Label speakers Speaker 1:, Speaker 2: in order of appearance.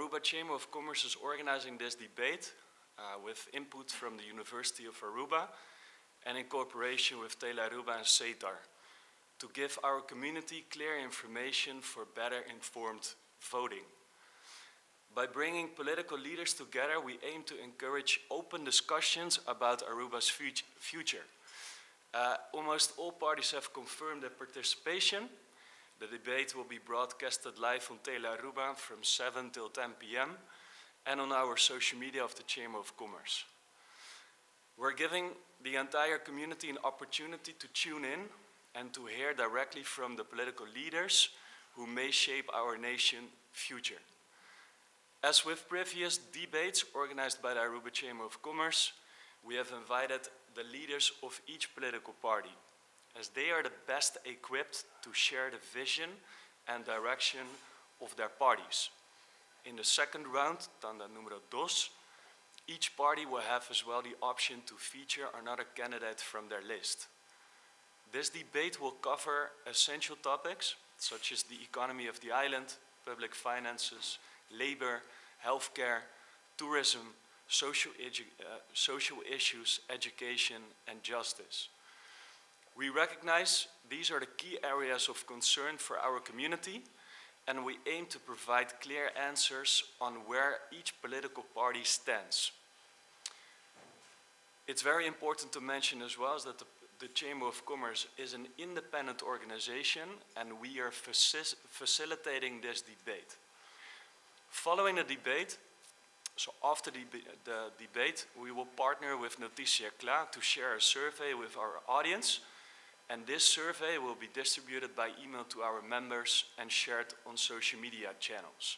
Speaker 1: Aruba Chamber of Commerce is organizing this debate with input from the University of Aruba and in cooperation with Tele Aruba and CETAR to give our community clear information for better informed voting. By bringing political leaders together, we aim to encourage open discussions about Aruba's future. Almost all parties have confirmed their participation. The debate will be broadcasted live on Tele Aruba from 7 till 10 p.m. and on our social media of the Chamber of Commerce. We're giving the entire community an opportunity to tune in and to hear directly from the political leaders who may shape our nation's future. As with previous debates organized by the Aruba Chamber of Commerce, we have invited the leaders of each political party, as they are the best equipped to share the vision and direction of their parties. In the second round, tanda número 2, each party will have as well the option to feature another candidate from their list. This debate will cover essential topics such as the economy of the island, public finances, labor, healthcare, tourism, social issues, education, and justice. We recognize these are the key areas of concern for our community, and we aim to provide clear answers on where each political party stands. It's very important to mention as well that the Chamber of Commerce is an independent organization, and we are facilitating this debate. Following the debate, so after the debate, we will partner with Noticia Kla to share a survey with our audience, and this survey will be distributed by email to our members and shared on social media channels.